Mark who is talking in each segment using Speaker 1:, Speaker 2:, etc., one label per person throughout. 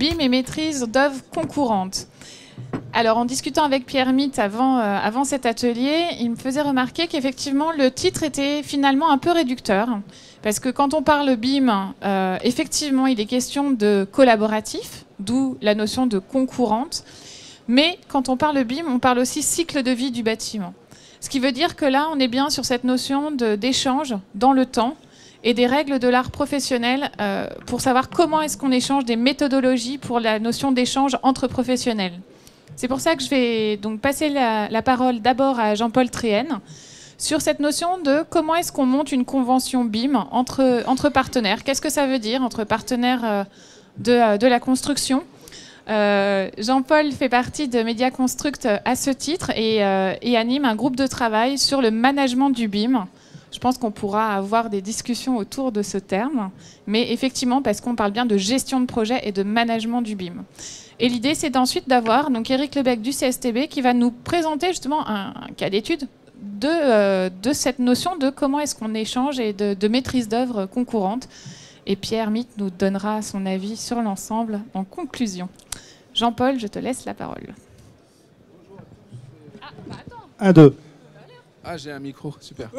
Speaker 1: BIM et maîtrise d'œuvres concurrentes. Alors, en discutant avec Pierre Mitt avant cet atelier, il me faisait remarquer qu'effectivement, le titre était finalement un peu réducteur. Parce que quand on parle BIM, effectivement, il est question de collaboratif, d'où la notion de concurrente. Mais quand on parle BIM, on parle aussi cycle de vie du bâtiment. Ce qui veut dire que là, on est bien sur cette notion d'échange dans le temps et des règles de l'art professionnel pour savoir comment est-ce qu'on échange, des méthodologies pour la notion d'échange entre professionnels. C'est pour ça que je vais donc passer la parole d'abord à Jean-Paul Tréhenne sur cette notion de comment est-ce qu'on monte une convention BIM entre partenaires. Qu'est-ce que ça veut dire entre partenaires de la construction? Jean-Paul fait partie de Média Construct à ce titre et anime un groupe de travail sur le management du BIM. Je pense qu'on pourra avoir des discussions autour de ce terme, mais effectivement parce qu'on parle bien de gestion de projet et de management du BIM. Et l'idée, c'est ensuite d'avoir donc Éric Lebec du CSTB qui va nous présenter justement un cas d'étude de cette notion de comment est-ce qu'on échange et de maîtrise d'œuvre concurrente. Et Pierre Mitt nous donnera son avis sur l'ensemble en conclusion. Jean-Paul, je te laisse la parole.
Speaker 2: Ah, bah attends. 1, 2.
Speaker 3: Ah, j'ai un micro, super.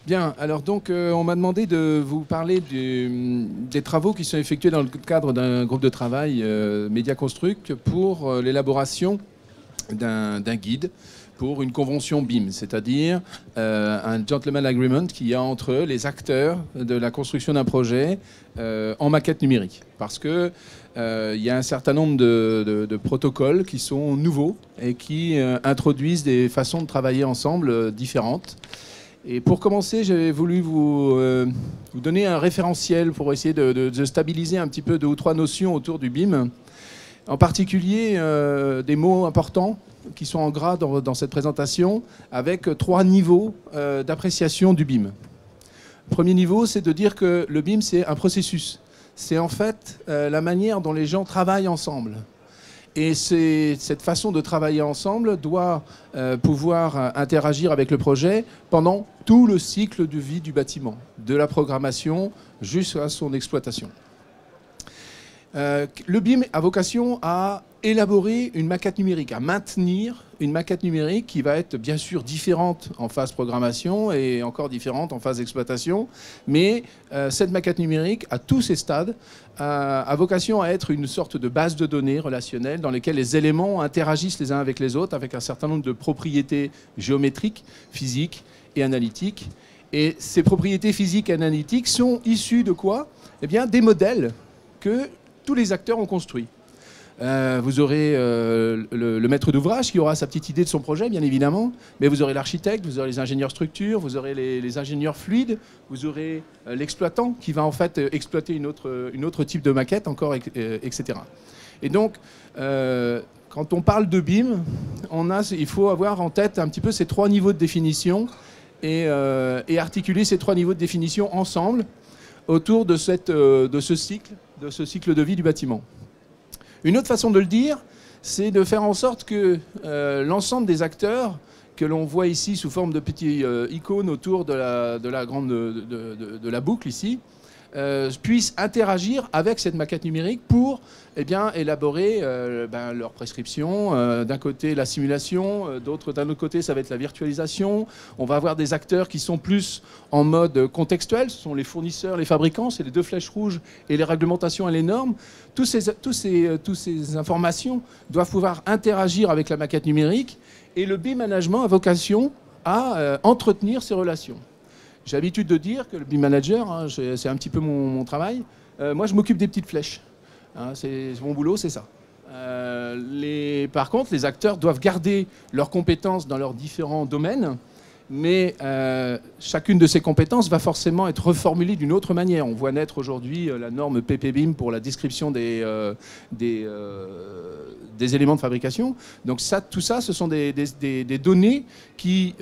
Speaker 3: Bien, alors donc on m'a demandé de vous parler des travaux qui sont effectués dans le cadre d'un groupe de travail Média Construct pour l'élaboration d'un guide pour une convention BIM, c'est-à-dire un gentleman agreement qu'il y a entre les acteurs de la construction d'un projet en maquette numérique. Parce que il y a un certain nombre de protocoles qui sont nouveaux et qui introduisent des façons de travailler ensemble différentes. Et pour commencer, j'avais voulu vous donner un référentiel pour essayer de stabiliser un petit peu 2 ou 3 notions autour du BIM. En particulier, des mots importants qui sont en gras dans cette présentation, avec 3 niveaux d'appréciation du BIM. Le premier niveau, c'est de dire que le BIM, c'est un processus. C'est en fait la manière dont les gens travaillent ensemble. Et cette façon de travailler ensemble doit pouvoir interagir avec le projet pendant tout le cycle de vie du bâtiment, de la programmation jusqu'à son exploitation. Le BIM a vocation à élaborer une maquette numérique, à maintenir une maquette numérique qui va être bien sûr différente en phase programmation et encore différente en phase exploitation. Mais cette maquette numérique, à tous ces stades, a vocation à être une sorte de base de données relationnelle dans lesquelles les éléments interagissent les uns avec les autres avec un certain nombre de propriétés géométriques, physiques et analytiques. Et ces propriétés physiques et analytiques sont issues de quoi? Eh bien, des modèles que tous les acteurs ont construits. Vous aurez le maître d'ouvrage qui aura sa petite idée de son projet, bien évidemment, mais vous aurez l'architecte, vous aurez les ingénieurs structure, vous aurez les ingénieurs fluides, vous aurez l'exploitant qui va en fait exploiter une autre type de maquette encore, etc. Et donc, quand on parle de BIM, il faut avoir en tête un petit peu ces 3 niveaux de définition et articuler ces 3 niveaux de définition ensemble autour de ce cycle de vie du bâtiment. Une autre façon de le dire, c'est de faire en sorte que l'ensemble des acteurs que l'on voit ici sous forme de petits icônes autour de la boucle ici, puissent interagir avec cette maquette numérique pour élaborer leurs prescriptions. D'un côté, la simulation, d'un autre côté, ça va être la virtualisation. On va avoir des acteurs qui sont plus en mode contextuel. Ce sont les fournisseurs, les fabricants, c'est les 2 flèches rouges et les réglementations et les normes. Toutes ces informations doivent pouvoir interagir avec la maquette numérique et le BIM management a vocation à entretenir ces relations. J'ai l'habitude de dire que le BIM manager, c'est un petit peu mon travail, moi je m'occupe des petites flèches. C'est mon boulot, c'est ça. Par contre, les acteurs doivent garder leurs compétences dans leurs différents domaines, mais chacune de ces compétences va forcément être reformulée d'une autre manière. On voit naître aujourd'hui la norme PPBIM pour la description des éléments de fabrication. Donc tout ça, ce sont des données qui,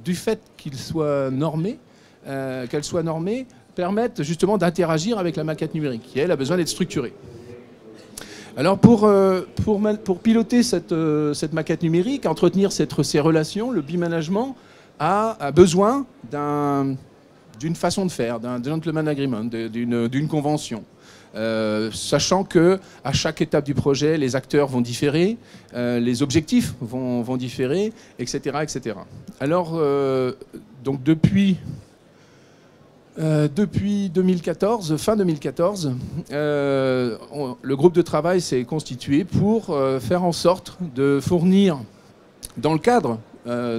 Speaker 3: du fait qu'elles soient normées, permettent justement d'interagir avec la maquette numérique, qui, elle, a besoin d'être structurée. Alors pour piloter cette maquette numérique, entretenir ces relations, le BIM management a besoin d'une façon de faire, d'un gentleman agreement, d'une convention. Sachant que à chaque étape du projet, les acteurs vont différer, les objectifs vont différer, etc., etc. Alors, donc depuis 2014, fin 2014, le groupe de travail s'est constitué pour faire en sorte de fournir, dans le cadre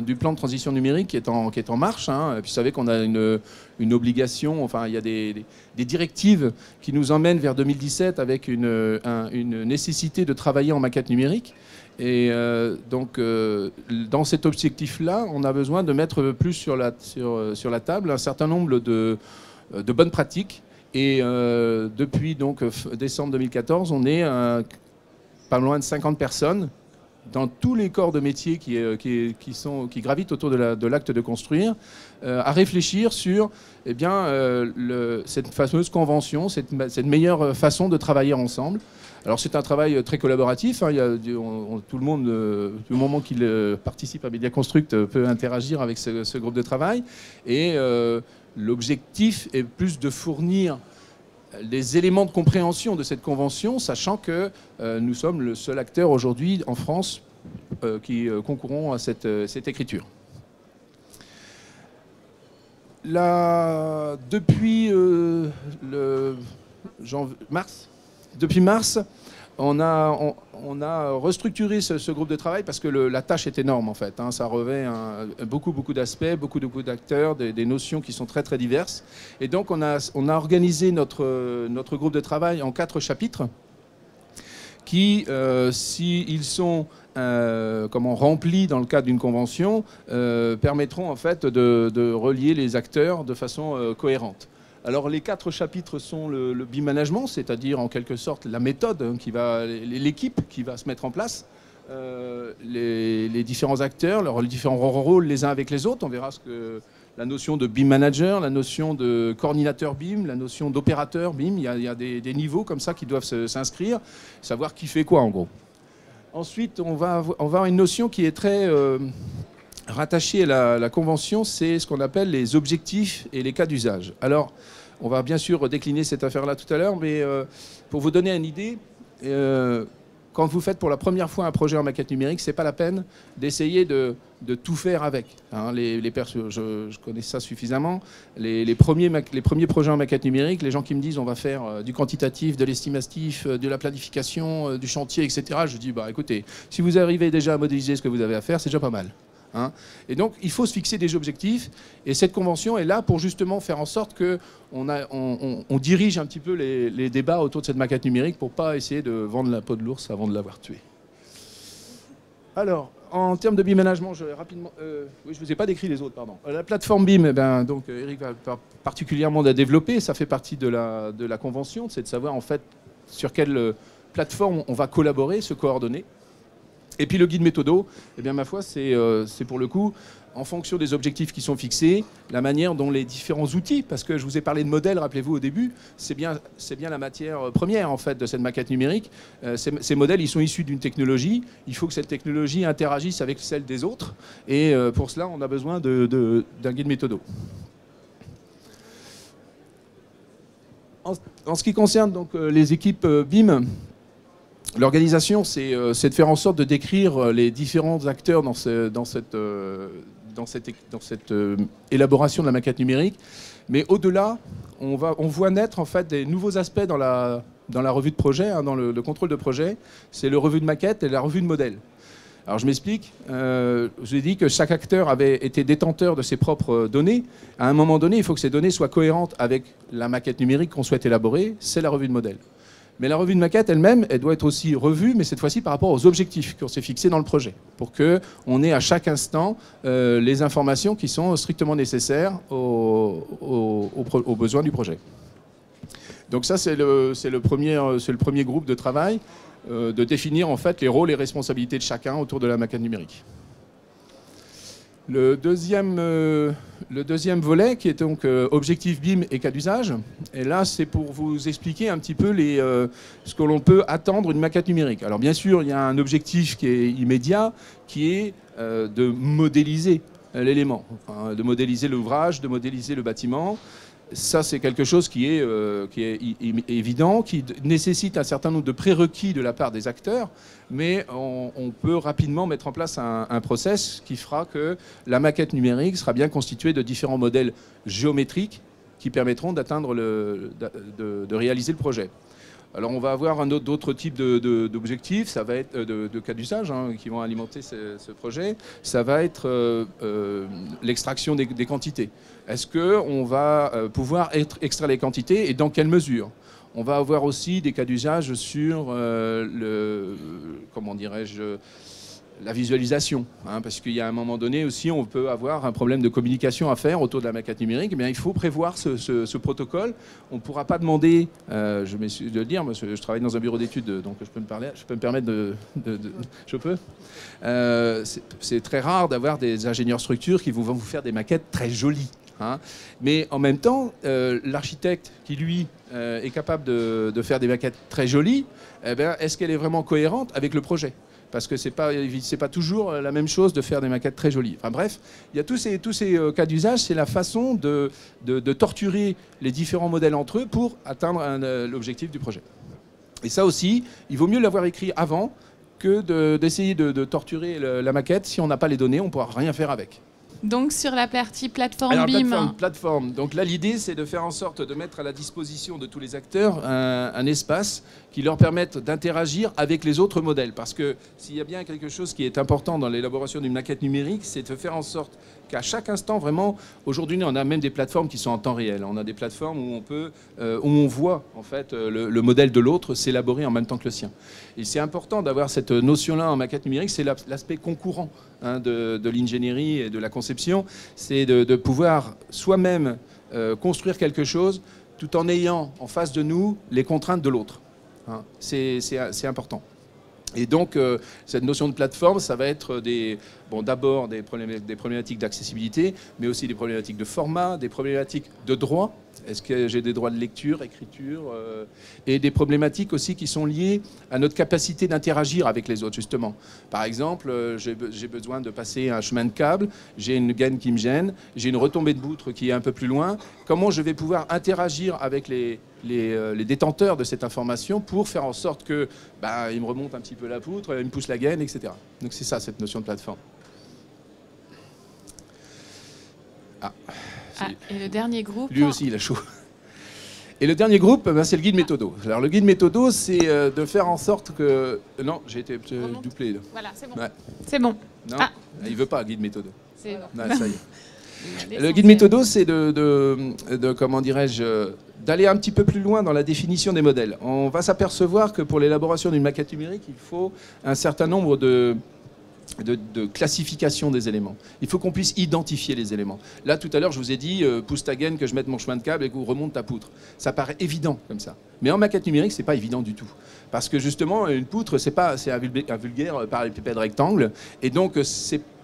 Speaker 3: du plan de transition numérique qui est en marche. Hein. Puis vous savez qu'on a une obligation, enfin il y a des directives qui nous emmènent vers 2017 avec une nécessité de travailler en maquette numérique. Et donc dans cet objectif-là, on a besoin de mettre plus sur la table un certain nombre de bonnes pratiques. Et depuis donc décembre 2014, on est pas loin de 50 personnes dans tous les corps de métier qui gravitent autour de l'acte de construire, à réfléchir sur eh bien, cette fameuse convention, cette meilleure façon de travailler ensemble. Alors c'est un travail très collaboratif, hein, tout le monde, du moment qu'il participe à Mediaconstruct, peut interagir avec ce groupe de travail. Et l'objectif est plus de fournir les éléments de compréhension de cette convention, sachant que nous sommes le seul acteur aujourd'hui en France qui concourons à cette écriture. Là, depuis mars, on a restructuré ce groupe de travail parce que la tâche est énorme en fait. Hein, ça revêt beaucoup d'aspects, beaucoup d'acteurs, des notions qui sont très très diverses. Et donc on a organisé notre groupe de travail en 4 chapitres qui, s'ils sont remplis dans le cadre d'une convention, permettront en fait de relier les acteurs de façon cohérente. Alors les 4 chapitres sont le BIM management, c'est-à-dire en quelque sorte la méthode, l'équipe qui va se mettre en place, les différents acteurs, leurs différents rôles les uns avec les autres. On verra la notion de BIM manager, la notion de coordinateur BIM, la notion d'opérateur BIM. Il y a des niveaux comme ça qui doivent s'inscrire, savoir qui fait quoi en gros. Ensuite, on va avoir une notion qui est très rattaché à la convention, c'est ce qu'on appelle les objectifs et les cas d'usage. Alors, on va bien sûr décliner cette affaire-là tout à l'heure, mais pour vous donner une idée, quand vous faites pour la première fois un projet en maquette numérique, c'est pas la peine d'essayer de tout faire avec. Hein, je connais ça suffisamment. Les premiers projets en maquette numérique, les gens qui me disent on va faire du quantitatif, de l'estimatif, de la planification, du chantier, etc. Je dis bah écoutez, si vous arrivez déjà à modéliser ce que vous avez à faire, c'est déjà pas mal. Hein. Et donc, il faut se fixer des objectifs. Et cette convention est là pour justement faire en sorte qu'on dirige un petit peu les débats autour de cette maquette numérique pour ne pas essayer de vendre la peau de l'ours avant de l'avoir tué. Alors, en termes de BIM management, je vais rapidement... oui, je ne vous ai pas décrit les autres, pardon. La plateforme BIM, donc, Eric va particulièrement la développer. Ça fait partie de la convention, c'est de savoir en fait sur quelle plateforme on va collaborer, se coordonner. Et puis le guide méthodo, eh bien, ma foi, c'est pour le coup, en fonction des objectifs qui sont fixés, la manière dont les différents outils, parce que je vous ai parlé de modèles, rappelez-vous au début, c'est bien la matière première en fait de cette maquette numérique. Ces modèles, ils sont issus d'une technologie. Il faut que cette technologie interagisse avec celle des autres. Et pour cela, on a besoin d'un guide méthodo. En ce qui concerne donc, les équipes BIM, l'organisation, c'est de faire en sorte de décrire les différents acteurs dans cette élaboration de la maquette numérique. Mais au-delà, on voit naître en fait des nouveaux aspects dans la revue de projet, hein, dans le contrôle de projet. C'est le revue de maquette et la revue de modèle. Alors je m'explique, je vous ai dit que chaque acteur avait été détenteur de ses propres données. À un moment donné, il faut que ces données soient cohérentes avec la maquette numérique qu'on souhaite élaborer, c'est la revue de modèle. Mais la revue de maquette elle-même, elle doit être aussi revue, mais cette fois-ci par rapport aux objectifs qu'on s'est fixés dans le projet, pour qu'on ait à chaque instant les informations qui sont strictement nécessaires aux besoins du projet. Donc ça, c'est le premier groupe de travail, de définir en fait les rôles et responsabilités de chacun autour de la maquette numérique. Le deuxième volet, qui est donc objectif BIM et cas d'usage, et là c'est pour vous expliquer un petit peu ce que l'on peut attendre d'une maquette numérique. Alors bien sûr, il y a un objectif qui est immédiat, qui est de modéliser l'élément, hein, de modéliser l'ouvrage, de modéliser le bâtiment. Ça, c'est quelque chose qui est évident, qui nécessite un certain nombre de prérequis de la part des acteurs, mais on peut rapidement mettre en place un process qui fera que la maquette numérique sera bien constituée de différents modèles géométriques qui permettront d'atteindre de réaliser le projet. Alors on va avoir d'autres types d'objectifs, ça va être de cas d'usage hein, qui vont alimenter ce projet. Ça va être l'extraction des quantités. Est-ce qu'on va pouvoir extraire les quantités et dans quelle mesure? On va avoir aussi des cas d'usage sur comment dirais-je, la visualisation, hein, parce qu'il y a un moment donné aussi, on peut avoir un problème de communication à faire autour de la maquette numérique. Eh bien, il faut prévoir ce protocole. On ne pourra pas demander, je m'excuse de le dire, je travaille dans un bureau d'études, donc je peux me permettre je peux. C'est très rare d'avoir des ingénieurs structures qui vont vous faire des maquettes très jolies. Hein. Mais en même temps, l'architecte qui, lui, est capable de faire des maquettes très jolies, eh bien, est-ce qu'elle est vraiment cohérente avec le projet ? Parce que ce n'est pas toujours la même chose de faire des maquettes très jolies. Enfin bref, il y a tous ces cas d'usage, c'est la façon de torturer les différents modèles entre eux pour atteindre l'objectif du projet. Et ça aussi, il vaut mieux l'avoir écrit avant que d'essayer de torturer la maquette. Si on n'a pas les données, on ne pourra rien faire avec.
Speaker 1: Donc sur la partie plateforme BIM.
Speaker 3: Plateforme. Donc là, l'idée, c'est de faire en sorte de mettre à la disposition de tous les acteurs un espace qui leur permette d'interagir avec les autres modèles. Parce que s'il y a bien quelque chose qui est important dans l'élaboration d'une maquette numérique, c'est de faire en sorte qu'à chaque instant, vraiment, aujourd'hui, on a même des plateformes qui sont en temps réel. On a des plateformes où on voit en fait le modèle de l'autre s'élaborer en même temps que le sien. Et c'est important d'avoir cette notion-là en maquette numérique. C'est l'aspect concourant hein, de l'ingénierie et de la conception. C'est de pouvoir soi-même construire quelque chose tout en ayant en face de nous les contraintes de l'autre. Hein. C'est important. Et donc, cette notion de plateforme, ça va être d'abord des problématiques d'accessibilité, mais aussi des problématiques de format, des problématiques de droit. Est-ce que j'ai des droits de lecture, écriture, et des problématiques aussi qui sont liées à notre capacité d'interagir avec les autres, justement. Par exemple, j'ai besoin de passer un chemin de câble, j'ai une gaine qui me gêne, j'ai une retombée de poutre qui est un peu plus loin. Comment je vais pouvoir interagir avec les détenteurs de cette information pour faire en sorte que il me remonte un petit peu la poutre, il me pousse la gaine, etc. Donc c'est ça, cette notion de plateforme.
Speaker 1: Et le dernier groupe.
Speaker 3: Lui aussi, il a chaud. Et le dernier groupe, c'est le guide méthodo. Alors le guide méthodo, c'est de faire en sorte que... Non, j'ai été doublé. Là.
Speaker 1: Voilà, c'est bon.
Speaker 3: Ouais.
Speaker 1: C'est bon.
Speaker 3: Non, il veut pas, guide méthodo.
Speaker 1: C'est bon.
Speaker 3: Non, ça y est. Le guide méthodo, c'est comment dirais-je, d'aller un petit peu plus loin dans la définition des modèles. On va s'apercevoir que pour l'élaboration d'une maquette numérique, il faut un certain nombre de classification des éléments. Il faut qu'on puisse identifier les éléments. Là, tout à l'heure, je vous ai dit, pousse ta gaine, que je mette mon chemin de câble et que vous remonte ta poutre. Ça paraît évident comme ça. Mais en maquette numérique, c'est pas évident du tout. Parce que justement, une poutre, c'est un vulgaire parallélépipède rectangle. Et donc,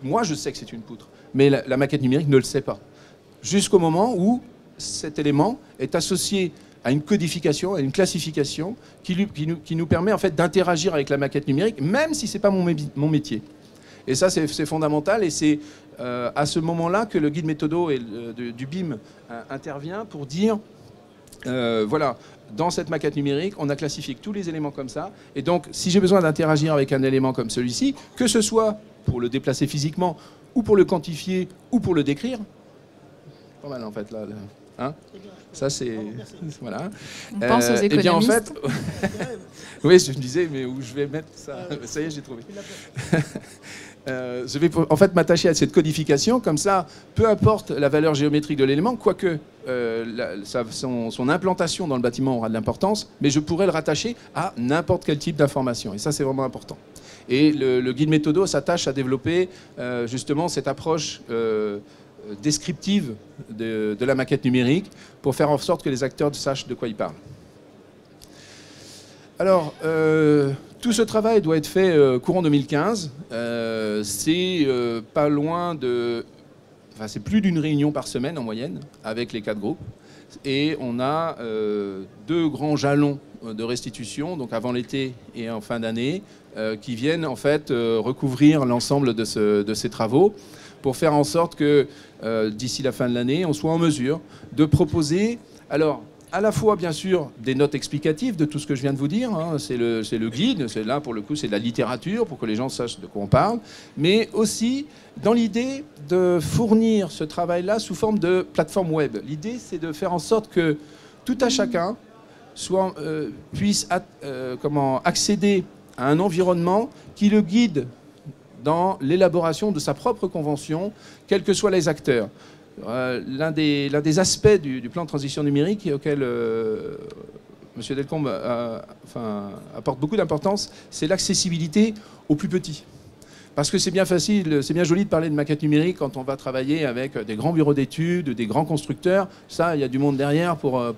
Speaker 3: moi, je sais que c'est une poutre. Mais la maquette numérique ne le sait pas. Jusqu'au moment où cet élément est associé à une codification, à une classification qui nous permet en fait d'interagir avec la maquette numérique, même si ce n'est pas mon métier. Et ça, c'est fondamental, et c'est à ce moment-là que le guide méthodo du BIM intervient pour dire, voilà, dans cette maquette numérique, on a classifié tous les éléments comme ça, et donc si j'ai besoin d'interagir avec un élément comme celui-ci, que ce soit pour le déplacer physiquement, ou pour le quantifier, ou pour le décrire, pas mal en fait là. Hein, ça c'est voilà.
Speaker 1: On pense aux économistes.
Speaker 3: Et bien en fait, oui, je me disais mais où je vais mettre ça. Ça y est, j'ai trouvé. Je vais en fait m'attacher à cette codification, comme ça, peu importe la valeur géométrique de l'élément, quoique son implantation dans le bâtiment aura de l'importance, mais je pourrais le rattacher à n'importe quel type d'information. Et ça, c'est vraiment important. Et le guide méthodo s'attache à développer justement cette approche descriptive de la maquette numérique pour faire en sorte que les acteurs sachent de quoi ils parlent. Alors, tout ce travail doit être fait courant 2015. C'est pas loin de... Enfin, c'est plus d'une réunion par semaine en moyenne avec les 4 groupes. Et on a 2 grands jalons de restitution, donc avant l'été et en fin d'année, qui viennent en fait recouvrir l'ensemble de ces travaux pour faire en sorte que d'ici la fin de l'année, on soit en mesure de proposer, alors à la fois bien sûr des notes explicatives de tout ce que je viens de vous dire, hein, c'est le guide, c'est là pour le coup c'est de la littérature pour que les gens sachent de quoi on parle, mais aussi dans l'idée de fournir ce travail-là sous forme de plateforme web. L'idée c'est de faire en sorte que tout à chacun puisse accéder à un environnement qui le guide dans l'élaboration de sa propre convention, quels que soient les acteurs. L'un des aspects du plan de transition numérique auquel M. Delcombe apporte beaucoup d'importance, c'est l'accessibilité aux plus petits. Parce que c'est bien facile, c'est bien joli de parler de maquette numérique quand on va travailler avec des grands bureaux d'études, des grands constructeurs. Ça, il y a du monde derrière pour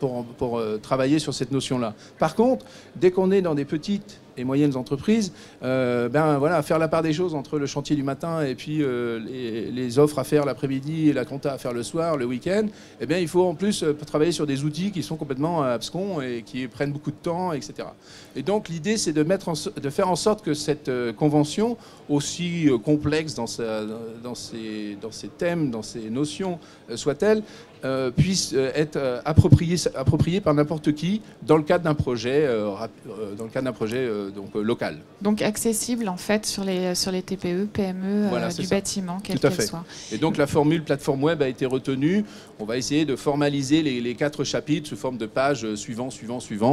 Speaker 3: travailler sur cette notion-là. Par contre, dès qu'on est dans des petites et moyennes entreprises, faire la part des choses entre le chantier du matin et puis les offres à faire l'après-midi et la compta à faire le soir, le week-end, eh bien, il faut en plus travailler sur des outils qui sont complètement abscons et qui prennent beaucoup de temps, etc. Et donc l'idée, c'est de faire en sorte que cette convention, aussi complexe dans ses thèmes, dans ses notions, soit-elle, puisse être appropriée par n'importe qui dans le cadre d'un projet, local.
Speaker 1: Donc accessible en fait sur les TPE, PME
Speaker 3: voilà,
Speaker 1: du bâtiment, quelle
Speaker 3: qu'elle
Speaker 1: soit.
Speaker 3: Et donc la formule plateforme web a été retenue. On va essayer de formaliser les 4 chapitres sous forme de pages suivant,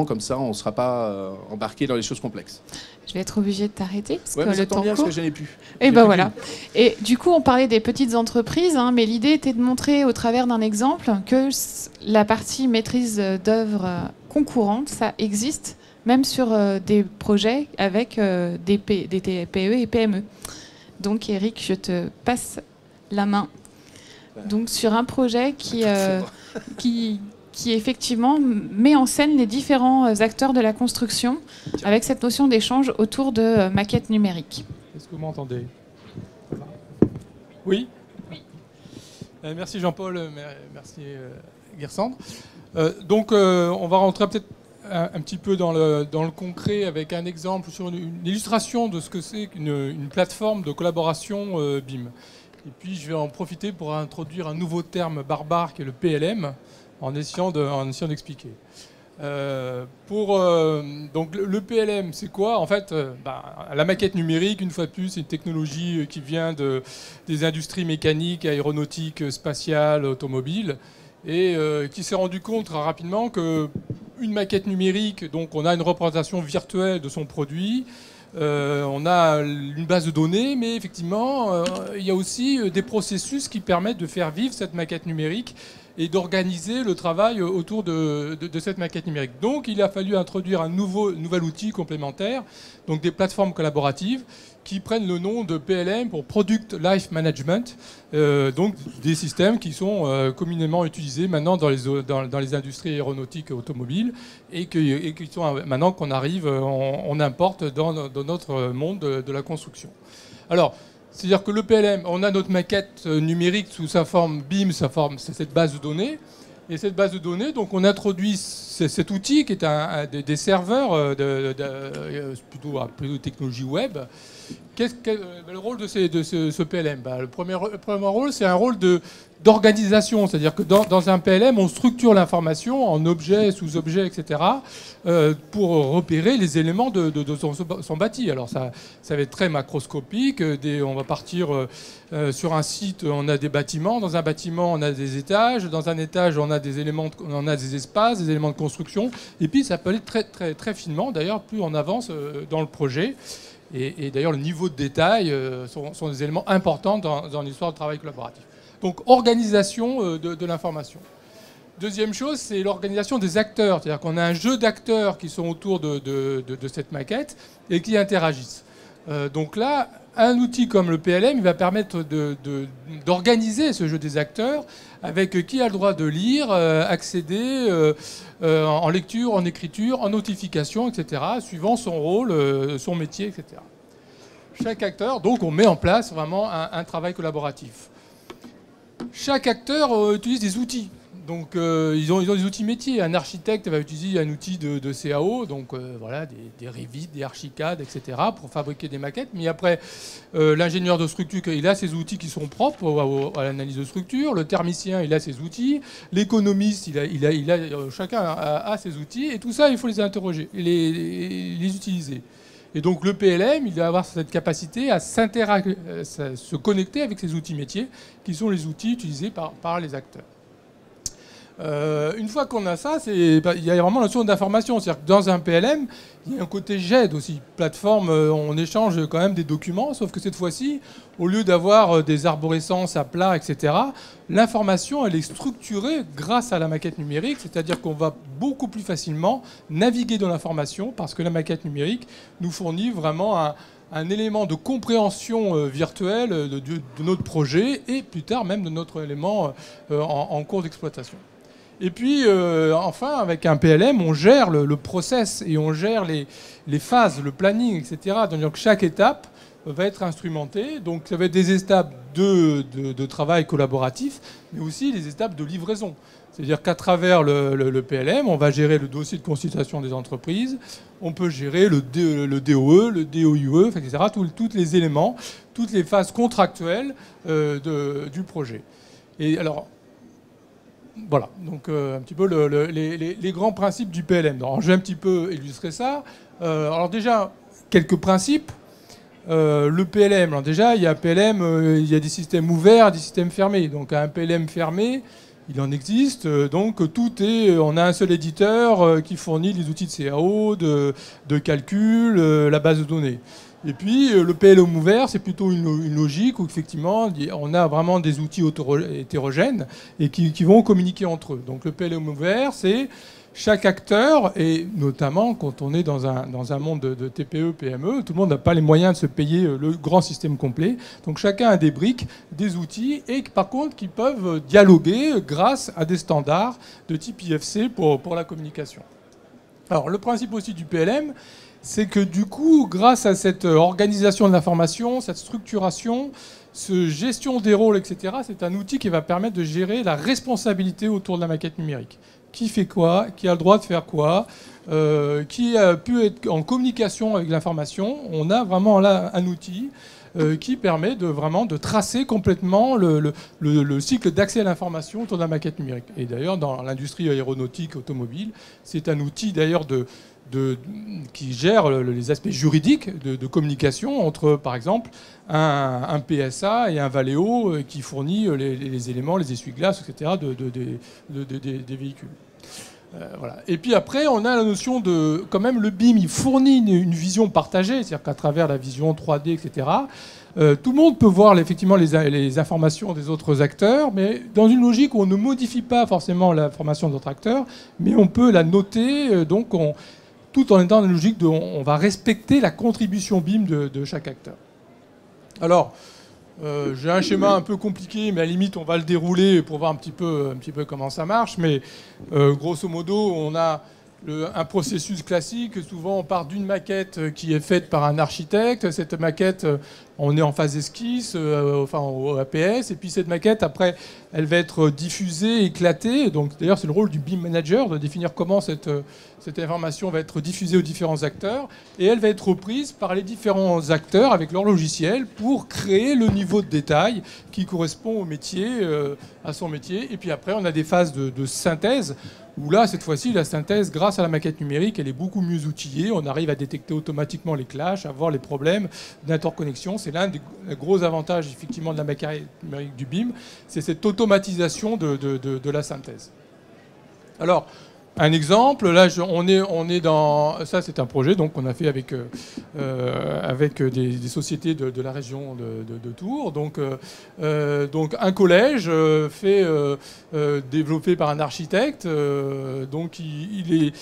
Speaker 3: comme ça on ne sera pas embarqué dans les choses complexes.
Speaker 1: Je vais être obligée de t'arrêter parce
Speaker 3: que
Speaker 1: le temps court.
Speaker 3: Parce que je n'ai plus.
Speaker 1: Et ben voilà. Et du coup, on parlait des petites entreprises, hein, mais l'idée était de montrer au travers d'un exemple que la partie maîtrise d'œuvre concourante, ça existe même sur des projets avec des TPE et PME. Donc Eric, je te passe la main. Donc sur un projet qui effectivement met en scène les différents acteurs de la construction avec cette notion d'échange autour de maquettes numériques.
Speaker 2: Est-ce que vous m'entendez? Oui, merci Jean-Paul, merci Gersandre. Donc on va rentrer peut-être un petit peu dans le concret avec un exemple sur une illustration de ce que c'est qu'une plateforme de collaboration BIM. Et puis je vais en profiter pour introduire un nouveau terme barbare qui est le PLM, en essayant d'expliquer. Donc le PLM, c'est quoi? En fait, la maquette numérique, une fois de plus, c'est une technologie qui vient des industries mécaniques, aéronautiques, spatiales, automobiles, et qui s'est rendu compte très rapidement qu'une maquette numérique, donc on a une représentation virtuelle de son produit, on a une base de données, mais effectivement, il y a aussi des processus qui permettent de faire vivre cette maquette numérique et d'organiser le travail autour de cette maquette numérique. Donc il a fallu introduire un nouvel outil complémentaire, donc des plateformes collaboratives qui prennent le nom de PLM pour Product Life Management, donc des systèmes qui sont communément utilisés maintenant dans les industries aéronautiques et automobiles et qui sont maintenant qu'on arrive, on importe dans notre monde de la construction. Alors, c'est-à-dire que le PLM, on a notre maquette numérique sous sa forme BIM, c'est cette base de données. Et cette base de données, donc on introduit cet outil qui est des serveurs plutôt technologie web. Quel est le rôle de ce PLM? Le premier rôle, c'est un rôle d'organisation. C'est-à-dire que dans un PLM, on structure l'information en objets, sous-objets, etc. Pour repérer les éléments de son bâti. Alors ça va être très macroscopique. On va partir sur un site, on a des bâtiments. Dans un bâtiment, on a des étages. Dans un étage, on a des éléments, on a des espaces, des éléments de construction. Et puis ça peut aller très, très, très finement. D'ailleurs, plus on avance dans le projet. Et d'ailleurs, le niveau de détail sont des éléments importants dans l'histoire du travail collaboratif. Donc, organisation de l'information. Deuxième chose, c'est l'organisation des acteurs. C'est-à-dire qu'on a un jeu d'acteurs qui sont autour de cette maquette et qui interagissent. Donc là, un outil comme le PLM, il va permettre d'organiser ce jeu des acteurs avec qui a le droit de lire, accéder en lecture, en écriture, en notification, etc., suivant son rôle, son métier, etc. Chaque acteur, donc on met en place vraiment un travail collaboratif. Chaque acteur utilise des outils. Donc ils ont des outils métiers. Un architecte va utiliser un outil de CAO, donc voilà, des Revit, des Archicad, etc. pour fabriquer des maquettes. Mais après, l'ingénieur de structure, il a ses outils qui sont propres à l'analyse de structure. Le thermicien, il a ses outils. L'économiste, chacun a ses outils. Et tout ça, il faut les interroger, et les utiliser. Et donc le PLM, il va avoir cette capacité à se connecter avec ces outils métiers, qui sont les outils utilisés par les acteurs. Une fois qu'on a ça, il y a vraiment la notion d'information. C'est-à-dire que dans un PLM, il y a un côté GED aussi. Plateforme, on échange quand même des documents, sauf que cette fois-ci, au lieu d'avoir des arborescences à plat, etc., l'information, elle est structurée grâce à la maquette numérique, c'est-à-dire qu'on va beaucoup plus facilement naviguer dans l'information parce que la maquette numérique nous fournit vraiment un élément de compréhension virtuelle de notre projet et plus tard même de notre élément en cours d'exploitation. Et puis, enfin, avec un PLM, on gère le process et on gère les phases, le planning, etc. Donc, chaque étape va être instrumentée. Donc, ça va être des étapes de travail collaboratif, mais aussi des étapes de livraison. C'est-à-dire qu'à travers le PLM, on va gérer le dossier de consultation des entreprises, on peut gérer le DOE, le DOUE, etc., tous les éléments, toutes les phases contractuelles du projet. Et alors, voilà, donc un petit peu les grands principes du PLM. Alors, je vais un petit peu illustrer ça. Alors déjà, quelques principes. Le PLM, alors déjà, il y a PLM, il y a des systèmes ouverts, des systèmes fermés. Donc un PLM fermé, il en existe. Donc on a un seul éditeur qui fournit les outils de CAO, de calcul, la base de données. Et puis, le PLM ouvert, c'est plutôt une logique où, effectivement, on a vraiment des outils hétérogènes et qui vont communiquer entre eux. Donc, le PLM ouvert, c'est chaque acteur, et notamment quand on est dans un monde de TPE, PME, tout le monde n'a pas les moyens de se payer le grand système complet. Donc, chacun a des briques, des outils, et par contre, qui peuvent dialoguer grâce à des standards de type IFC pour la communication. Alors, le principe aussi du PLM, c'est que du coup, grâce à cette organisation de l'information, cette structuration, cette gestion des rôles, etc., c'est un outil qui va permettre de gérer la responsabilité autour de la maquette numérique. Qui fait quoi? Qui a le droit de faire quoi? Qui a pu être en communication avec l'information? On a vraiment là un outil qui permet de tracer complètement le cycle d'accès à l'information autour de la maquette numérique. Et d'ailleurs, dans l'industrie aéronautique, automobile, c'est un outil d'ailleurs qui gère les aspects juridiques de communication entre, par exemple, un PSA et un Valeo qui fournit les éléments, les essuie-glaces, etc. des véhicules. Voilà. Et puis après, on a la notion de... Quand même, le BIM, il fournit une vision partagée, c'est-à-dire qu'à travers la vision 3D, etc., tout le monde peut voir effectivement les informations des autres acteurs, mais dans une logique où on ne modifie pas forcément l'information d'autres acteurs, mais on peut la noter, tout en étant dans une logique on va respecter la contribution BIM de chaque acteur. Alors, j'ai un schéma un peu compliqué, mais à la limite, on va le dérouler pour voir un petit peu comment ça marche. Mais grosso modo, on a un processus classique. Souvent, on part d'une maquette qui est faite par un architecte. Cette maquette, on est en phase esquisse, au APS. Et puis cette maquette, après, elle va être diffusée, éclatée. Donc, d'ailleurs, c'est le rôle du BIM manager de définir comment cette information va être diffusée aux différents acteurs. Et elle va être reprise par les différents acteurs avec leur logiciel pour créer le niveau de détail qui correspond au métier, à son métier. Et puis après, on a des phases de synthèse où là, cette fois-ci, la synthèse, grâce à la maquette numérique, elle est beaucoup mieux outillée. On arrive à détecter automatiquement les clashs, à voir les problèmes d'interconnexion. C'est l'un des gros avantages, effectivement, de la maquette numérique du BIM. C'est cette automatisation de la synthèse. Alors, un exemple, là, on est dans... Ça, c'est un projet qu'on a fait avec des sociétés de la région de Tours. Donc, un collège développé par un architecte. Donc, il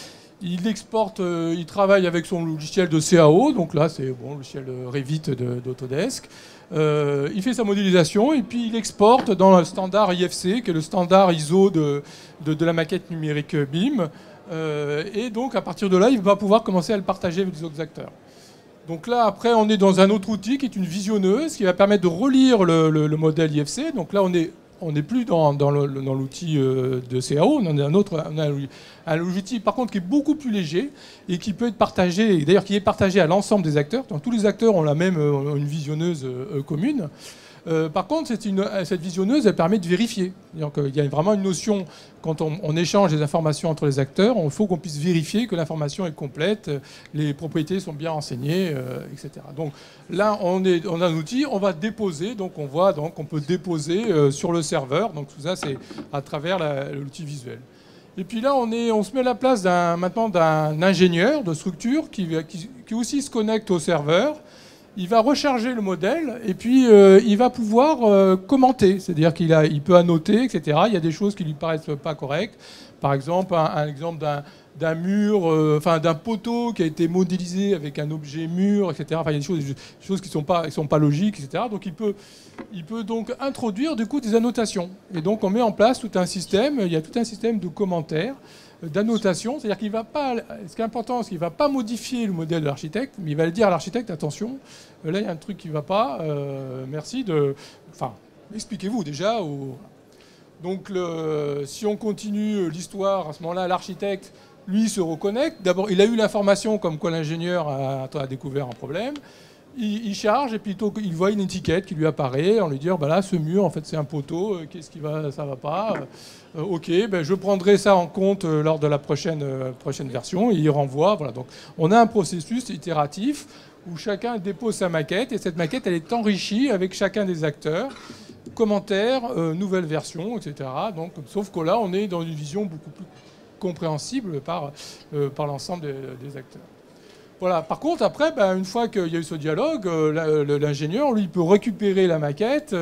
Speaker 2: exporte, il travaille avec son logiciel de CAO. Donc là, c'est le logiciel Revit d'Autodesk. Il fait sa modélisation et puis il exporte dans le standard IFC, qui est le standard ISO de la maquette numérique BIM. Et donc, à partir de là, il va pouvoir commencer à le partager avec les autres acteurs. Donc là, après, on est dans un autre outil qui est une visionneuse qui va permettre de relire le modèle IFC. Donc là, on est On n'est plus dans l'outil de CAO, on a un outil par contre qui est beaucoup plus léger et qui peut être partagé, d'ailleurs qui est partagé à l'ensemble des acteurs. Donc, tous les acteurs ont la même une visionneuse commune. Par contre, cette visionneuse, elle permet de vérifier. Il y a vraiment une notion, quand on échange des informations entre les acteurs, il faut qu'on puisse vérifier que l'information est complète, les propriétés sont bien renseignées, etc. Donc là, on a un outil, on va déposer, donc on voit, donc on peut déposer sur le serveur. Donc tout ça, c'est à travers l'outil visuel. Et puis là, on se met à la place maintenant d'un ingénieur de structure qui aussi se connecte au serveur. Il va recharger le modèle et puis il va pouvoir commenter. C'est-à-dire qu'il peut annoter, etc. Il y a des choses qui lui paraissent pas correctes. Par exemple, un exemple d'un mur, d'un poteau qui a été modélisé avec un objet mur, etc. Enfin, il y a des choses qui sont pas logiques, etc. Donc il peut donc introduire du coup des annotations. Et donc on met en place tout un système. Il y a tout un système de commentaires, d'annotation, c'est-à-dire qu'il va pas, ce qui est important, c'est qu'il ne va pas modifier le modèle de l'architecte, mais il va le dire à l'architecte, attention, là il y a un truc qui ne va pas, merci de... Enfin, expliquez-vous déjà. Donc si on continue l'histoire, à ce moment-là, l'architecte, lui, se reconnecte. D'abord, il a eu l'information comme quoi l'ingénieur a découvert un problème. Il charge et puis il voit une étiquette qui lui apparaît. On lui dit, bah là, ce mur, en fait, c'est un poteau. Qu'est-ce qui va, ça va pas. Ok, ben, je prendrai ça en compte lors de la prochaine version. Et il renvoie. Voilà. Donc, on a un processus itératif où chacun dépose sa maquette et cette maquette, elle est enrichie avec chacun des acteurs. Commentaires, nouvelles versions, etc. Donc, sauf que là, on est dans une vision beaucoup plus compréhensible par l'ensemble des acteurs. Voilà. Par contre, après, une fois qu'il y a eu ce dialogue, l'ingénieur, lui, peut récupérer la maquette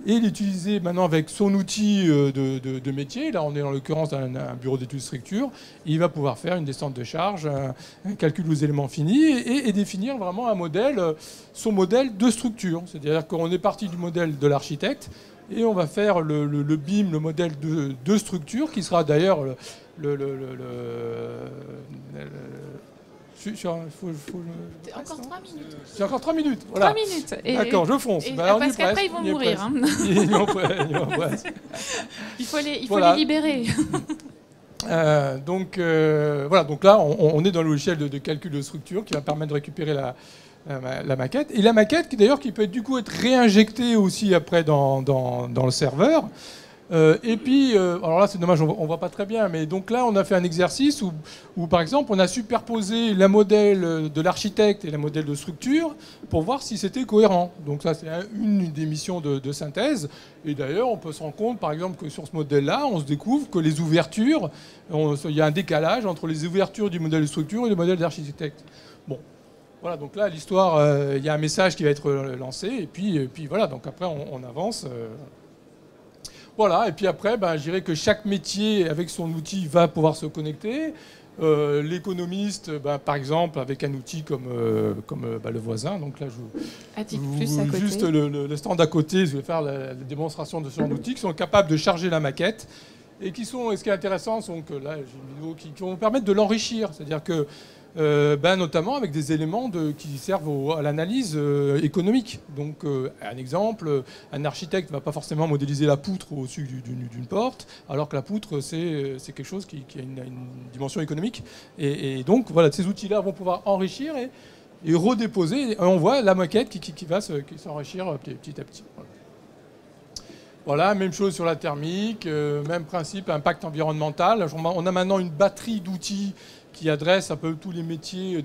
Speaker 2: et l'utiliser maintenant avec son outil de métier. Là, on est en l'occurrence dans un bureau d'études structure. Il va pouvoir faire une descente de charge, un calcul aux éléments finis et définir vraiment son modèle de structure. C'est-à-dire qu'on est parti du modèle de l'architecte et on va faire le BIM, le modèle de structure, qui sera d'ailleurs
Speaker 1: Encore 3 minutes.
Speaker 2: J'ai encore 3 minutes. Voilà.
Speaker 1: 3 minutes.
Speaker 2: D'accord, je fonce.
Speaker 1: Parce qu'après, ils vont mourir. Hein. Il faut les libérer.
Speaker 2: Donc là, on est dans le logiciel de calcul de structure qui va permettre de récupérer la maquette. Et la maquette, d'ailleurs, qui peut du coup être réinjectée aussi après dans le serveur. Et puis, alors là c'est dommage, on ne voit pas très bien, mais donc là on a fait un exercice où par exemple on a superposé la modèle de l'architecte et la modèle de structure pour voir si c'était cohérent. Donc ça c'est une des missions de synthèse. Et d'ailleurs on peut se rendre compte par exemple que sur ce modèle-là, on se découvre que les ouvertures, il y a un décalage entre les ouvertures du modèle de structure et le modèle d'architecte. Bon. Voilà, donc là, l'histoire, il y a un message qui va être lancé, et puis voilà, donc après, on avance. Voilà, et puis après, je dirais que chaque métier, avec son outil, va pouvoir se connecter. L'économiste, par exemple, avec un outil comme le voisin. Donc là, juste le stand à côté, je vais faire la démonstration de ce genre d'outils qui sont capables de charger la maquette. Et qui sont, et ce qui est intéressant, sont que là, j'ai une vidéo qui vont permettre de l'enrichir. C'est-à-dire que notamment avec des éléments qui servent à l'analyse économique. Donc, un exemple, un architecte ne va pas forcément modéliser la poutre au-dessus d'une porte, alors que la poutre, c'est quelque chose qui a une dimension économique. Et donc, voilà, ces outils-là vont pouvoir enrichir et redéposer. Et on voit la maquette qui va s'enrichir petit à petit. Voilà, même chose sur la thermique, même principe, impact environnemental. On a maintenant une batterie d'outils qui adressent un peu tous les métiers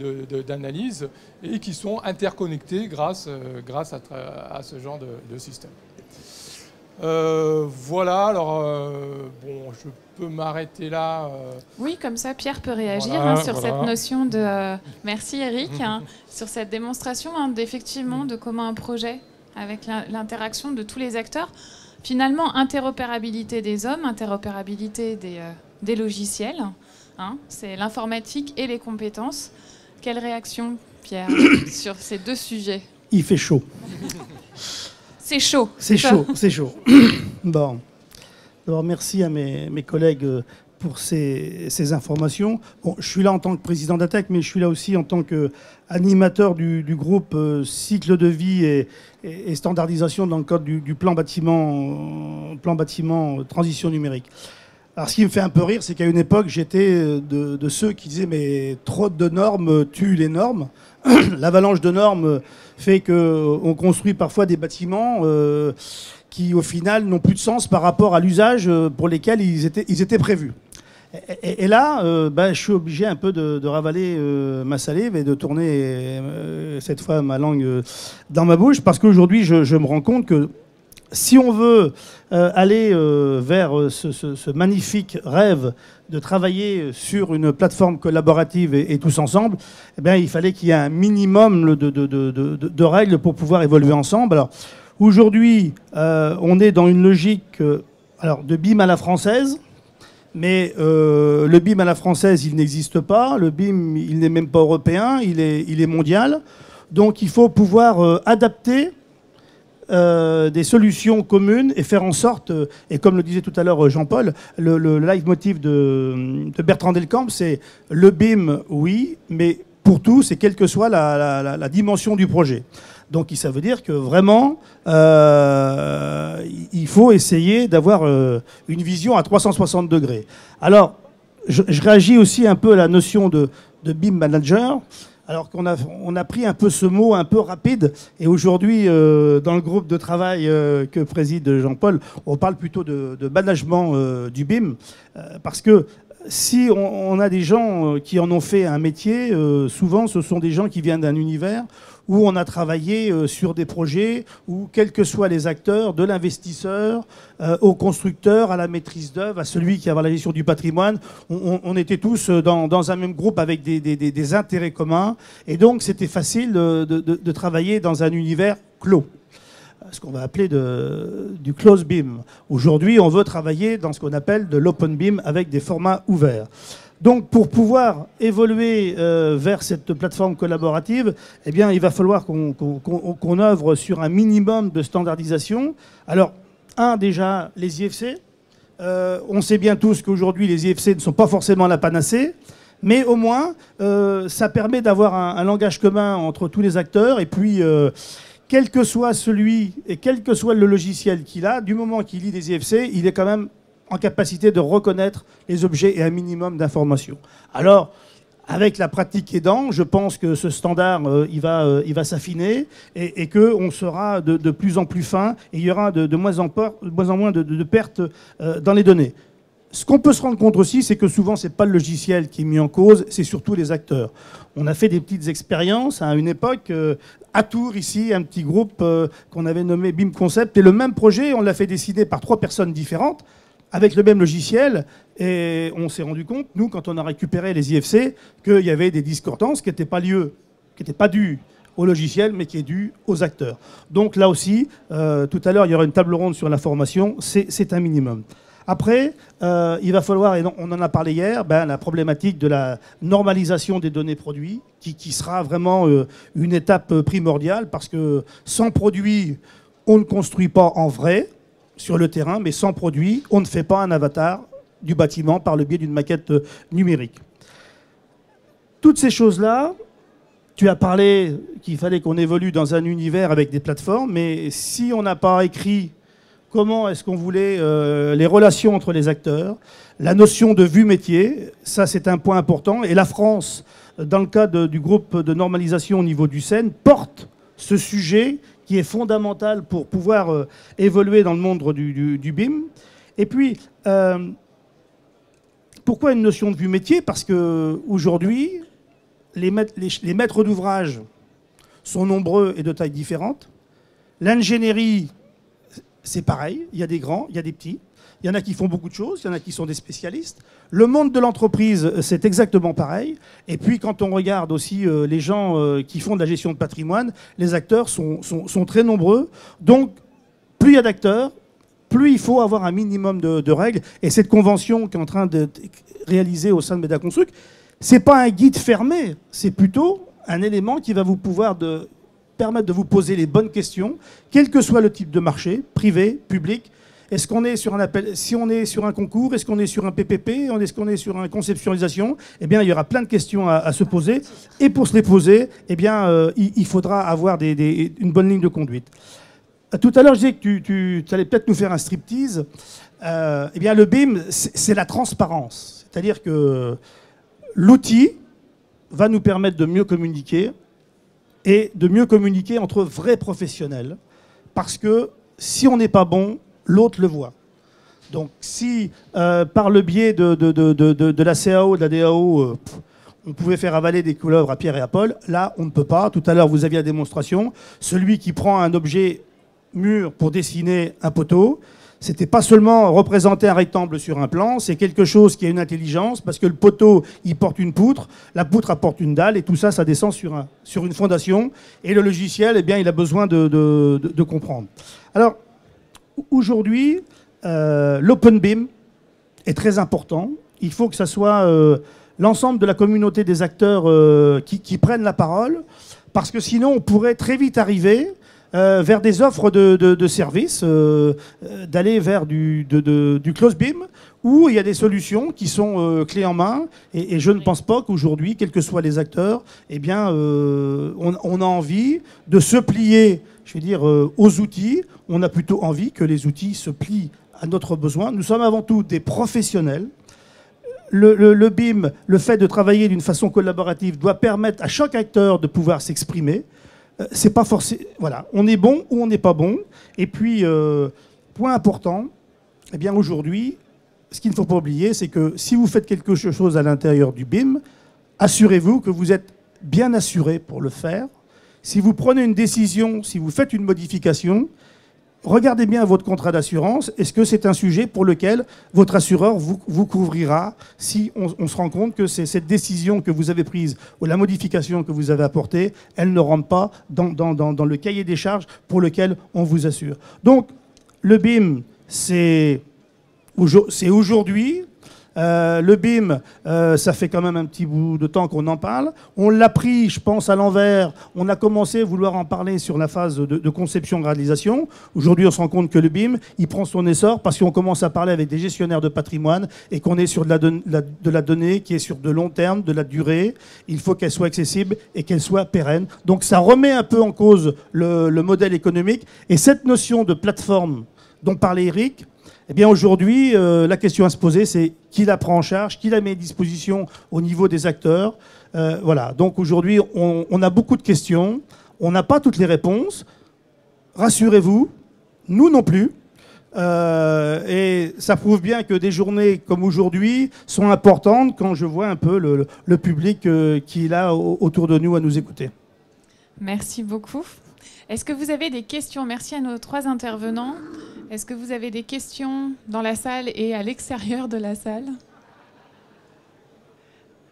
Speaker 2: d'analyse et qui sont interconnectés grâce à ce genre de système. Voilà, alors je peux m'arrêter là.
Speaker 1: Oui, comme ça Pierre peut réagir sur cette notion de... Merci Eric, sur cette démonstration effectivement de comment un projet, avec l'interaction de tous les acteurs, finalement interopérabilité des hommes, interopérabilité des logiciels, c'est l'informatique et les compétences. Quelle réaction, Pierre, sur ces deux sujets?
Speaker 4: Il fait chaud.
Speaker 1: C'est chaud.
Speaker 4: C'est chaud, c'est chaud. Bon. D'abord, merci à mes collègues pour ces informations. Bon, je suis là en tant que président d'ATTEC, mais je suis là aussi en tant qu'animateur du groupe cycle de vie et standardisation dans le cadre du plan bâtiment transition numérique. Alors ce qui me fait un peu rire, c'est qu'à une époque, j'étais de ceux qui disaient mais trop de normes tuent les normes. L'avalanche de normes fait qu'on construit parfois des bâtiments qui, au final, n'ont plus de sens par rapport à l'usage pour lesquels ils étaient prévus. Et là, je suis obligé un peu de ravaler ma salive et de tourner cette fois ma langue dans ma bouche, parce qu'aujourd'hui, je me rends compte que si on veut aller vers ce magnifique rêve de travailler sur une plateforme collaborative et tous ensemble, eh bien, il fallait qu'il y ait un minimum de règles pour pouvoir évoluer ensemble. Alors, aujourd'hui, on est dans une logique de BIM à la française, mais le BIM à la française, il n'existe pas. Le BIM, il n'est même pas européen, il est mondial. Donc, il faut pouvoir adapter des solutions communes et faire en sorte, et comme le disait tout à l'heure Jean-Paul, le leitmotiv de Bertrand Delcambre, c'est le BIM, oui, mais pour tous, et quelle que soit la dimension du projet. Donc ça veut dire que vraiment, il faut essayer d'avoir une vision à 360 degrés. Alors, je réagis aussi un peu à la notion de BIM manager. Alors qu'on a pris un peu ce mot un peu rapide, et aujourd'hui, dans le groupe de travail que préside Jean-Paul, on parle plutôt de management du BIM, parce que si on a des gens qui en ont fait un métier, souvent ce sont des gens qui viennent d'un univers où on a travaillé sur des projets où, quels que soient les acteurs, de l'investisseur au constructeur, à la maîtrise d'œuvre, à celui qui a la gestion du patrimoine, on était tous dans un même groupe avec des intérêts communs. Et donc, c'était facile de travailler dans un univers clos, ce qu'on va appeler du close BIM. Aujourd'hui, on veut travailler dans ce qu'on appelle de l'open BIM avec des formats ouverts. Donc, pour pouvoir évoluer vers cette plateforme collaborative, eh bien, il va falloir qu'on œuvre sur un minimum de standardisation. Alors, déjà, les IFC. On sait bien tous qu'aujourd'hui, les IFC ne sont pas forcément la panacée, mais au moins, ça permet d'avoir un langage commun entre tous les acteurs. Et puis, quel que soit celui et quel que soit le logiciel qu'il a, du moment qu'il lit des IFC, il est quand même en capacité de reconnaître les objets et un minimum d'informations. Alors, avec la pratique aidant, je pense que ce standard, il va s'affiner et qu'on sera de plus en plus fin, et il y aura de moins en moins de pertes dans les données. Ce qu'on peut se rendre compte aussi, c'est que souvent, ce n'est pas le logiciel qui est mis en cause, c'est surtout les acteurs. On a fait des petites expériences à une époque, à Tours, ici, un petit groupe qu'on avait nommé BIM Concept, et le même projet, on l'a fait décider par 3 personnes différentes, avec le même logiciel, et on s'est rendu compte, nous, quand on a récupéré les IFC, qu'il y avait des discordances qui n'étaient pas dues au logiciel, mais qui est due aux acteurs. Donc là aussi, tout à l'heure, il y aura une table ronde sur la formation, c'est un minimum. Après, il va falloir, et on en a parlé hier, la problématique de la normalisation des données produits, qui sera vraiment une étape primordiale, parce que sans produit, on ne construit pas en vrai, sur le terrain, mais sans produit, on ne fait pas un avatar du bâtiment par le biais d'une maquette numérique. Toutes ces choses-là, tu as parlé qu'il fallait qu'on évolue dans un univers avec des plateformes, mais si on n'a pas écrit comment est-ce qu'on voulait les relations entre les acteurs, la notion de vue métier, ça c'est un point important, et la France, dans le cadre du groupe de normalisation au niveau du CEN, porte ce sujet qui est fondamental pour pouvoir évoluer dans le monde du BIM. Et puis, pourquoi une notion de vue métier? Parce qu'aujourd'hui, les maîtres d'ouvrage sont nombreux et de tailles différentes. L'ingénierie, c'est pareil, il y a des grands, il y a des petits. Il y en a qui font beaucoup de choses, il y en a qui sont des spécialistes. Le monde de l'entreprise, c'est exactement pareil. Et puis, quand on regarde aussi les gens qui font de la gestion de patrimoine, les acteurs sont très nombreux. Donc, plus il y a d'acteurs, plus il faut avoir un minimum de règles. Et cette convention qui est en train de réaliser au sein de Medaconstruct, ce n'est pas un guide fermé, c'est plutôt un élément qui va vous permettre de vous poser les bonnes questions, quel que soit le type de marché, privé, public. Est-ce qu'on est sur un appel, si on est sur un concours, est-ce qu'on est sur un PPP, est-ce qu'on est sur une conceptualisation? Eh bien, il y aura plein de questions à se poser. Et pour se les poser, eh bien, il faudra avoir une bonne ligne de conduite. Tout à l'heure, je disais que tu allais peut-être nous faire un striptease. Eh bien, le BIM, c'est la transparence. C'est-à-dire que l'outil va nous permettre de mieux communiquer et de mieux communiquer entre vrais professionnels. Parce que si on n'est pas bon, l'autre le voit. Donc si par le biais de la CAO, de la DAO, on pouvait faire avaler des couleuvres à Pierre et à Paul, là on ne peut pas. Tout à l'heure vous aviez la démonstration. Celui qui prend un objet mûr pour dessiner un poteau, c'était pas seulement représenter un rectangle sur un plan, c'est quelque chose qui a une intelligence, parce que le poteau, il porte une poutre, la poutre apporte une dalle, et tout ça, ça descend sur une fondation, et le logiciel, eh bien, il a besoin de comprendre. Alors, aujourd'hui, l'open BIM est très important. Il faut que ça soit l'ensemble de la communauté des acteurs qui prennent la parole, parce que sinon, on pourrait très vite arriver vers des offres de services, d'aller vers du close BIM, où il y a des solutions qui sont clés en main. Et je ne pense pas qu'aujourd'hui, quels que soient les acteurs, eh bien, on a envie de se plier, je veux dire, aux outils. On a plutôt envie que les outils se plient à notre besoin. Nous sommes avant tout des professionnels. Le BIM, le fait de travailler d'une façon collaborative, doit permettre à chaque acteur de pouvoir s'exprimer. C'est pas forcé. Voilà, on est bon ou on n'est pas bon. Et puis, point important, eh bien aujourd'hui, ce qu'il ne faut pas oublier, c'est que si vous faites quelque chose à l'intérieur du BIM, assurez-vous que vous êtes bien assuré pour le faire. Si vous prenez une décision, si vous faites une modification, regardez bien votre contrat d'assurance. Est-ce que c'est un sujet pour lequel votre assureur vous couvrira si on se rend compte que c'est cette décision que vous avez prise ou la modification que vous avez apportée, elle ne rentre pas dans le cahier des charges pour lequel on vous assure. Donc, le BIM, c'est aujourd'hui. Le BIM, ça fait quand même un petit bout de temps qu'on en parle. On l'a pris, je pense, à l'envers. On a commencé à vouloir en parler sur la phase de conception-réalisation. Aujourd'hui, on se rend compte que le BIM, il prend son essor parce qu'on commence à parler avec des gestionnaires de patrimoine et qu'on est sur de la donnée qui est sur de long terme, de la durée. Il faut qu'elle soit accessible et qu'elle soit pérenne. Donc ça remet un peu en cause le modèle économique. Et cette notion de plateforme dont parlait Eric, eh bien aujourd'hui, la question à se poser, c'est qui la prend en charge, qui la met à disposition au niveau des acteurs. Voilà. Donc aujourd'hui, on a beaucoup de questions, on n'a pas toutes les réponses. Rassurez-vous, nous non plus. Et ça prouve bien que des journées comme aujourd'hui sont importantes quand je vois un peu le public qui est là autour de nous à nous écouter.
Speaker 1: Merci beaucoup. Est-ce que vous avez des questions? Merci à nos 3 intervenants. Est-ce que vous avez des questions dans la salle et à l'extérieur de la salle?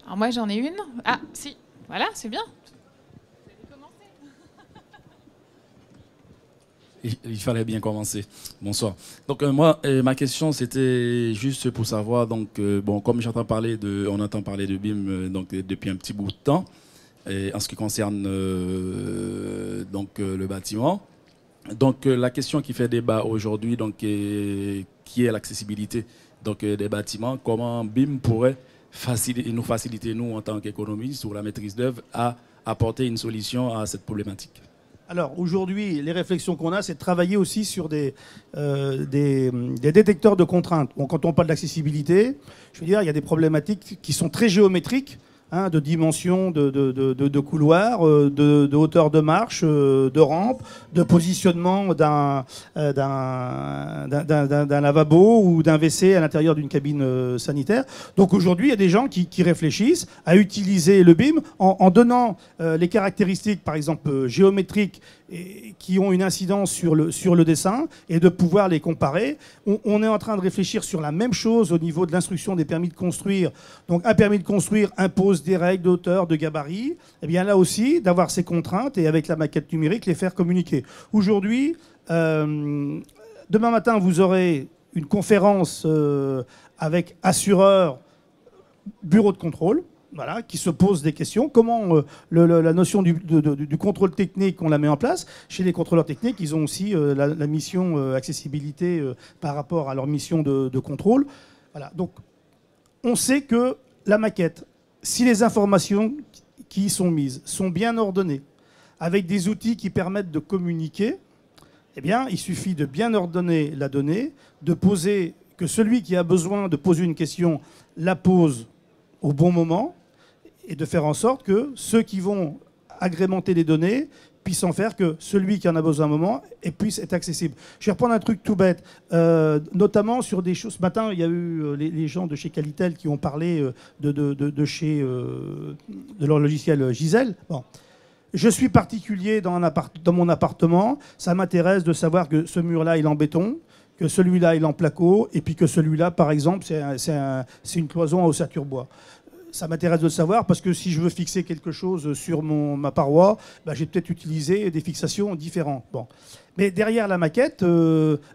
Speaker 1: Alors moi j'en ai une. Ah si, voilà, c'est bien. Vous avez commencé.
Speaker 5: Il fallait bien commencer. Bonsoir. Donc moi, ma question c'était juste pour savoir, donc bon, comme on entend parler de BIM donc depuis un petit bout de temps, en ce qui concerne le bâtiment. Donc la question qui fait débat aujourd'hui, donc qui est l'accessibilité des bâtiments, comment BIM pourrait nous faciliter, nous en tant qu'économistes ou la maîtrise d'œuvre, à apporter une solution à cette problématique.
Speaker 4: Alors aujourd'hui, les réflexions qu'on a, c'est de travailler aussi sur des détecteurs de contraintes. Bon, quand on parle d'accessibilité, je veux dire, il y a des problématiques qui sont très géométriques, hein, de dimension de couloir, de hauteur de marche, de rampe, de positionnement d'un lavabo ou d'un WC à l'intérieur d'une cabine sanitaire. Donc aujourd'hui, il y a des gens qui réfléchissent à utiliser le BIM en donnant les caractéristiques, par exemple, géométriques, et qui ont une incidence sur le dessin et de pouvoir les comparer. On est en train de réfléchir sur la même chose au niveau de l'instruction des permis de construire. Donc un permis de construire impose des règles d'auteur, de gabarit. Et bien là aussi, d'avoir ces contraintes et avec la maquette numérique, les faire communiquer. Aujourd'hui, demain matin, vous aurez une conférence avec assureurs, bureau de contrôle. voilà, qui se posent des questions. Comment la notion du contrôle technique, on la met en place. Chez les contrôleurs techniques, ils ont aussi la mission accessibilité par rapport à leur mission de contrôle. Voilà. Donc, on sait que la maquette, si les informations qui y sont mises sont bien ordonnées, avec des outils qui permettent de communiquer, eh bien, il suffit de bien ordonner la donnée, de poser, que celui qui a besoin de poser une question la pose au bon moment, et de faire en sorte que ceux qui vont agrémenter les données puissent en faire que celui qui en a besoin un moment puisse être accessible. Je vais reprendre un truc tout bête, notamment sur des choses. Ce matin, il y a eu les gens de chez Qualitel qui ont parlé de leur logiciel Giselle. Bon. Je suis particulier dans mon appartement. Ça m'intéresse de savoir que ce mur-là, il est en béton, que celui-là, il est en placo, et puis que celui-là, par exemple, c'est une cloison à ossature bois. Ça m'intéresse de le savoir parce que si je veux fixer quelque chose sur ma paroi, ben, j'ai peut-être utilisé des fixations différentes. Bon. Mais derrière la maquette,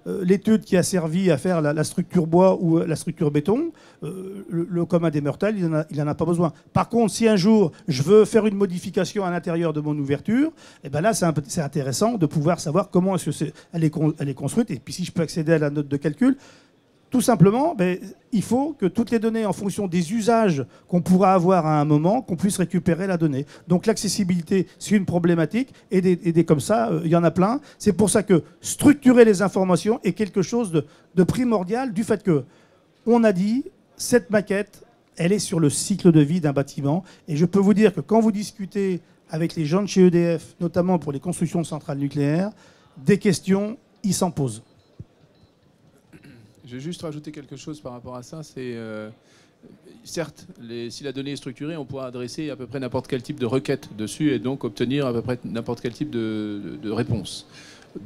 Speaker 4: l'étude qui a servi à faire la structure bois ou la structure béton, le commun des mortels, il n'en a pas besoin. Par contre, si un jour je veux faire une modification à l'intérieur de mon ouverture, eh ben là c'est intéressant de pouvoir savoir comment elle est construite. Et puis si je peux accéder à la note de calcul, tout simplement, il faut que toutes les données, en fonction des usages qu'on pourra avoir à un moment, qu'on puisse récupérer la donnée. Donc l'accessibilité, c'est une problématique, et des comme ça, il y en a plein. C'est pour ça que structurer les informations est quelque chose de primordial, du fait que, on a dit, cette maquette, elle est sur le cycle de vie d'un bâtiment. Et je peux vous dire que quand vous discutez avec les gens de chez EDF, notamment pour les constructions de centrales nucléaires, des questions, ils s'en posent.
Speaker 3: Je vais juste rajouter quelque chose par rapport à ça. C'est certes, si la donnée est structurée, on pourra adresser à peu près n'importe quel type de requête dessus et donc obtenir à peu près n'importe quel type de réponse.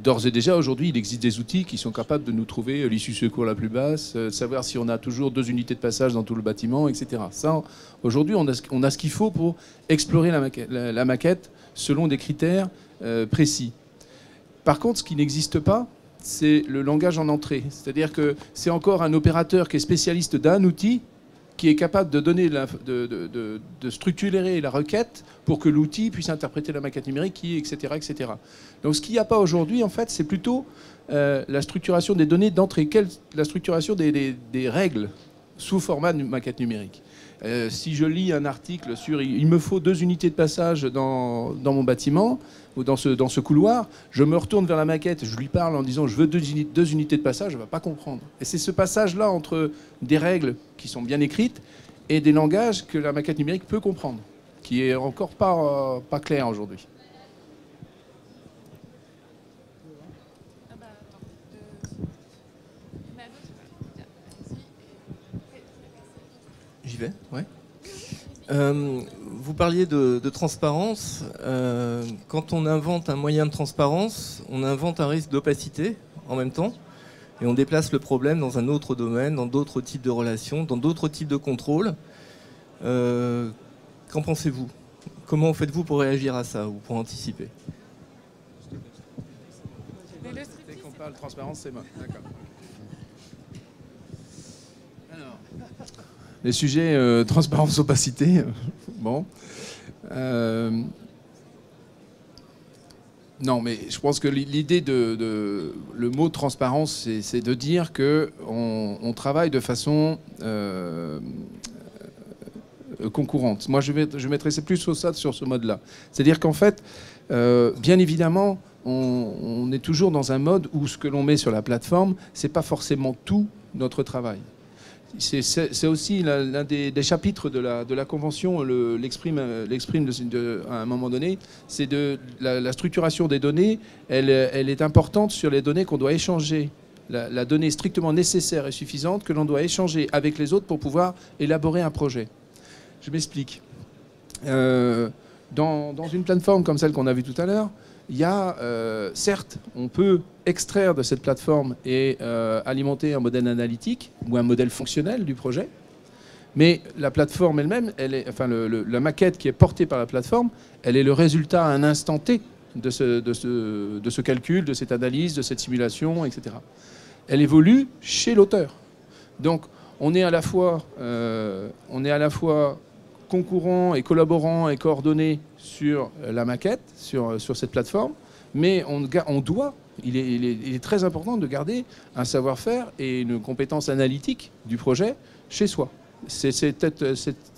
Speaker 3: D'ores et déjà, aujourd'hui, il existe des outils qui sont capables de nous trouver l'issue secours la plus basse, savoir si on a toujours 2 unités de passage dans tout le bâtiment, etc. Ça, aujourd'hui, on a ce qu'il faut pour explorer la maquette selon des critères précis. Par contre, ce qui n'existe pas, c'est le langage en entrée. C'est-à-dire que c'est encore un opérateur qui est spécialiste d'un outil qui est capable de donner de structurer la requête pour que l'outil puisse interpréter la maquette numérique, etc., etc. Donc ce qu'il n'y a pas aujourd'hui, en fait, c'est plutôt la structuration des données d'entrée, la structuration des règles sous format de maquette numérique. Si je lis un article sur « il me faut 2 unités de passage dans mon bâtiment », ou dans ce couloir, je me retourne vers la maquette, je lui parle en disant « je veux 2 unités de passage », elle ne va pas comprendre. Et c'est ce passage-là entre des règles qui sont bien écrites et des langages que la maquette numérique peut comprendre, qui est encore pas clair aujourd'hui.
Speaker 6: J'y vais, ouais. Vous parliez de transparence. Quand on invente un moyen de transparence, on invente un risque d'opacité en même temps, et on déplace le problème dans un autre domaine, dans d'autres types de relations, dans d'autres types de contrôles. Qu'en pensez-vous? Comment faites-vous pour réagir à ça ou pour anticiper?
Speaker 3: Dès qu'on parle de transparence, c'est bon. D'accord. Alors, les sujets transparence, opacité, bon. Non, mais je pense que l'idée le mot transparence, c'est de dire qu'on travaille de façon concurrente. Moi, je mettrais plus sur ce mode-là. C'est-à-dire qu'en fait, bien évidemment, on est toujours dans un mode où ce que l'on met sur la plateforme, c'est pas forcément tout notre travail. C'est aussi l'un des chapitres de la Convention, l'exprime à un moment donné, c'est la structuration des données, elle est importante sur les données qu'on doit échanger, la donnée strictement nécessaire et suffisante que l'on doit échanger avec les autres pour pouvoir élaborer un projet. Je m'explique. Dans une plateforme comme celle qu'on a vue tout à l'heure, il y a, certes, on peut extraire de cette plateforme et alimenter un modèle analytique ou un modèle fonctionnel du projet, mais la plateforme elle-même, la maquette qui est portée par la plateforme, elle est le résultat à un instant T de ce calcul, de cette analyse, de cette simulation, etc. Elle évolue chez l'auteur. Donc, on est à la fois concourant et collaborant et coordonné sur la maquette, sur cette plateforme, mais il est très important de garder un savoir-faire et une compétence analytique du projet chez soi. C'est cet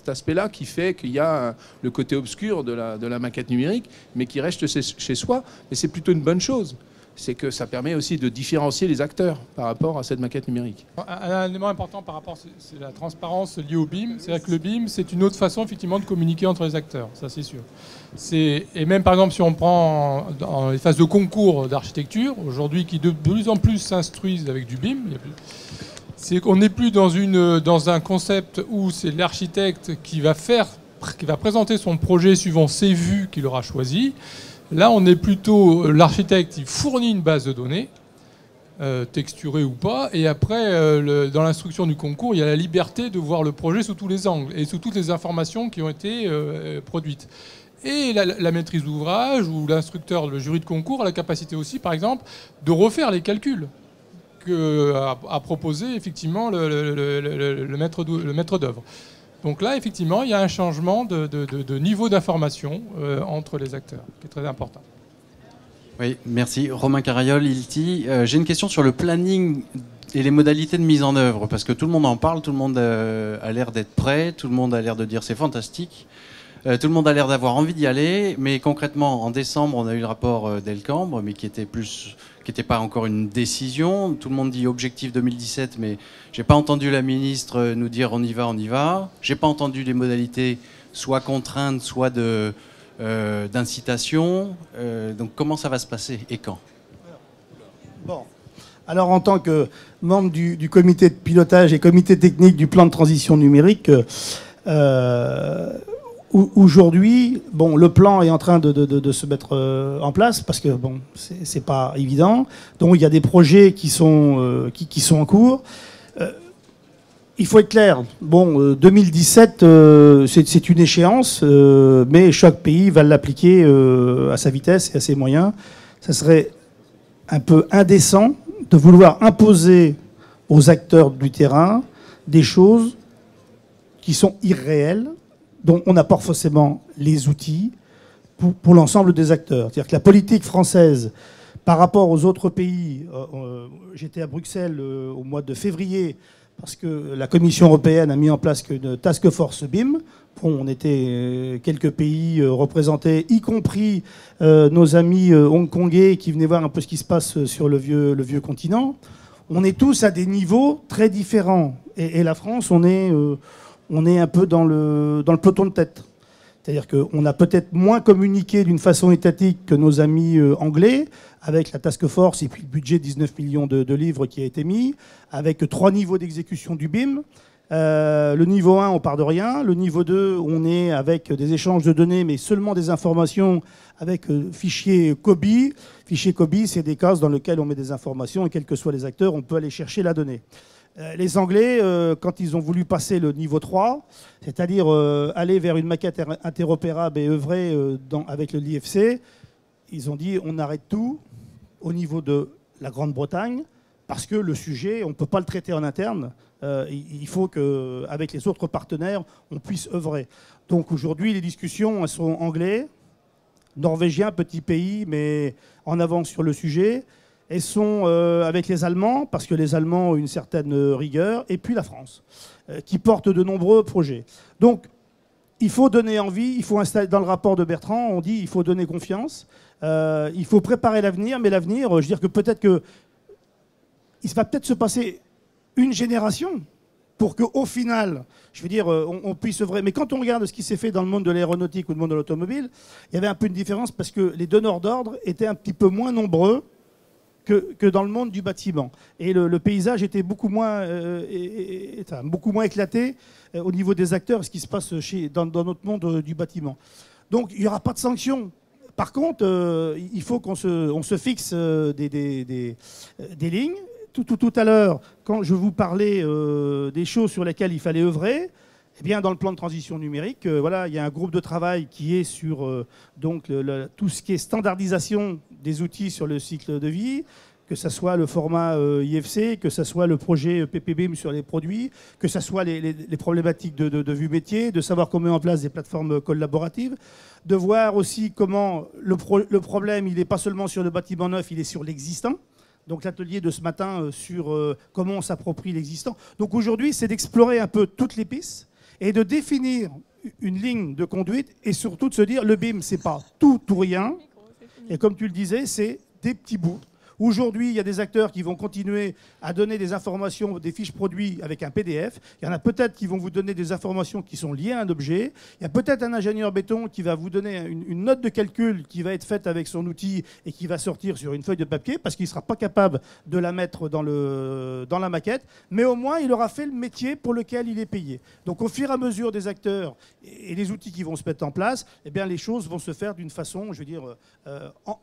Speaker 3: aspect-là qui fait qu'il y a le côté obscur de la maquette numérique, mais qui reste chez soi. Et c'est plutôt une bonne chose. C'est que ça permet aussi de différencier les acteurs par rapport à cette maquette numérique.
Speaker 2: Un élément important par rapport, c'est la transparence liée au BIM. C'est-à-dire que le BIM, c'est une autre façon effectivement de communiquer entre les acteurs, ça c'est sûr. Et même par exemple, si on prend dans les phases de concours d'architecture, aujourd'hui qui de plus en plus s'instruisent avec du BIM, c'est qu'on n'est plus dans un concept où c'est l'architecte qui va présenter son projet suivant ses vues qu'il aura choisies. Là, on est plutôt l'architecte, il fournit une base de données, texturée ou pas, et après, dans l'instruction du concours, il y a la liberté de voir le projet sous tous les angles et sous toutes les informations qui ont été produites. Et la maîtrise d'ouvrage ou l'instructeur, le jury de concours, a la capacité aussi, par exemple, de refaire les calculs qu'a proposé effectivement le maître d'œuvre. Donc là, effectivement, il y a un changement de niveau d'information entre les acteurs, qui est très important.
Speaker 7: Oui, merci. Romain Carayol, ILTI. J'ai une question sur le planning et les modalités de mise en œuvre, parce que tout le monde en parle, tout le monde a l'air d'être prêt, tout le monde a l'air de dire c'est fantastique, tout le monde a l'air d'avoir envie d'y aller, mais concrètement, en décembre, on a eu le rapport d'Elcambre, mais qui n'était pas encore une décision. Tout le monde dit objectif 2017, mais j'ai pas entendu la ministre nous dire on y va, on y va. J'ai pas entendu les modalités soit contraintes, soit d'incitation. Donc comment ça va se passer et quand?
Speaker 4: Bon. Alors en tant que membre du comité de pilotage et comité technique du plan de transition numérique, aujourd'hui, bon, le plan est en train de se mettre en place parce que bon, c'est pas évident. Donc il y a des projets qui sont en cours. Il faut être clair. Bon, 2017, c'est une échéance, mais chaque pays va l'appliquer à sa vitesse et à ses moyens. Ça serait un peu indécent de vouloir imposer aux acteurs du terrain des choses qui sont irréelles, dont on n'a pas forcément les outils pour l'ensemble des acteurs. C'est-à-dire que la politique française, par rapport aux autres pays, j'étais à Bruxelles au mois de février, parce que la Commission européenne a mis en place une task force BIM. Bon, on était quelques pays représentés, y compris nos amis hongkongais qui venaient voir un peu ce qui se passe sur le vieux continent. On est tous à des niveaux très différents. Et la France, on est un peu dans le peloton de tête. C'est-à-dire qu'on a peut-être moins communiqué d'une façon étatique que nos amis anglais, avec la task force et puis le budget de 19 millions de livres qui a été mis, avec 3 niveaux d'exécution du BIM. Le niveau 1, on part de rien. Le niveau 2, on est avec des échanges de données, mais seulement des informations avec fichier COBI. Fichier COBI, c'est des cases dans lesquelles on met des informations et quels que soient les acteurs, on peut aller chercher la donnée. Les Anglais, quand ils ont voulu passer le niveau 3, c'est-à-dire aller vers une maquette interopérable et œuvrer avec le LIFC, ils ont dit on arrête tout au niveau de la Grande-Bretagne parce que le sujet, on ne peut pas le traiter en interne. Il faut qu'avec les autres partenaires, on puisse œuvrer. Donc aujourd'hui, les discussions elles sont anglais, norvégiens, petit pays, mais en avance sur le sujet. Elles sont avec les Allemands, parce que les Allemands ont une certaine rigueur, et puis la France, qui porte de nombreux projets. Donc, il faut donner envie, il faut installer, dans le rapport de Bertrand, on dit il faut donner confiance, il faut préparer l'avenir, mais l'avenir, je veux dire que peut-être il va peut-être se passer une génération pour qu'au final, je veux dire, on puisse œuvrer. Mais quand on regarde ce qui s'est fait dans le monde de l'aéronautique ou le monde de l'automobile, il y avait un peu une différence parce que les donneurs d'ordre étaient un petit peu moins nombreux que dans le monde du bâtiment. Et le paysage était beaucoup moins éclaté au niveau des acteurs, ce qui se passe dans notre monde du bâtiment. Donc il n'y aura pas de sanctions. Par contre, il faut qu'on se fixe des lignes. Tout à l'heure, quand je vous parlais des choses sur lesquelles il fallait œuvrer, eh bien, dans le plan de transition numérique, voilà, il y a un groupe de travail qui est sur tout ce qui est standardisation des outils sur le cycle de vie, que ce soit le format IFC, que ce soit le projet PPBIM sur les produits, que ce soit les problématiques de vue métier, de savoir comment mettre en place des plateformes collaboratives, de voir aussi comment le problème, il n'est pas seulement sur le bâtiment neuf, il est sur l'existant. Donc l'atelier de ce matin sur comment on s'approprie l'existant. Donc aujourd'hui, c'est d'explorer un peu toutes les pistes et de définir une ligne de conduite et surtout de se dire le BIM, c'est pas tout ou rien. Et comme tu le disais, c'est des petits bouts. Aujourd'hui, il y a des acteurs qui vont continuer à donner des informations, des fiches produits avec un PDF. Il y en a peut-être qui vont vous donner des informations qui sont liées à un objet. Il y a peut-être un ingénieur béton qui va vous donner une note de calcul qui va être faite avec son outil et qui va sortir sur une feuille de papier parce qu'il ne sera pas capable de la mettre dans la maquette. Mais au moins, il aura fait le métier pour lequel il est payé. Donc au fur et à mesure des acteurs et les outils qui vont se mettre en place, eh bien, les choses vont se faire d'une façon, je veux dire,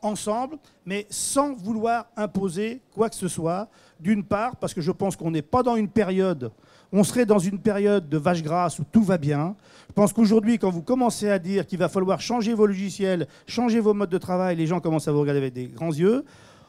Speaker 4: ensemble, mais sans vouloir imposer quoi que ce soit, d'une part, parce que je pense qu'on n'est pas dans une période, on serait dans une période de vache grasse où tout va bien. Je pense qu'aujourd'hui, quand vous commencez à dire qu'il va falloir changer vos logiciels, changer vos modes de travail, les gens commencent à vous regarder avec des grands yeux.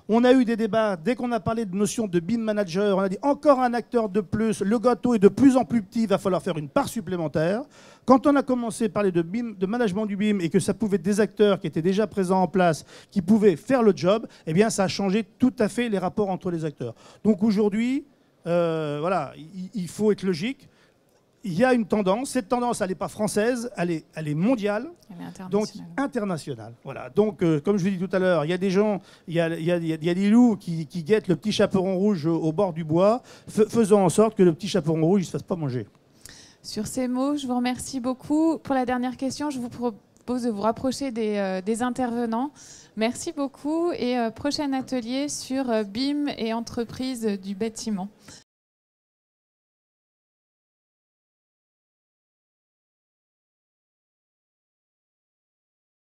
Speaker 4: On a eu des débats, dès qu'on a parlé de notion de BIM manager, on a dit encore un acteur de plus, le gâteau est de plus en plus petit, il va falloir faire une part supplémentaire. Quand on a commencé à parler de BIM, de management du BIM et que ça pouvait être des acteurs qui étaient déjà présents en place, qui pouvaient faire le job, eh bien ça a changé tout à fait les rapports entre les acteurs. Donc aujourd'hui, voilà, il faut être logique. Il y a une tendance, cette tendance, elle n'est pas française, elle est mondiale, donc internationale. Voilà. Donc, comme je vous dis tout à l'heure, il y a des gens, il y a des loups qui guettent le petit chaperon rouge au bord du bois, faisant en sorte que le petit chaperon rouge ne se fasse pas manger.
Speaker 1: Sur ces mots, je vous remercie beaucoup. Pour la dernière question, je vous propose de vous rapprocher des intervenants. Merci beaucoup et prochain atelier sur BIM et entreprise du bâtiment.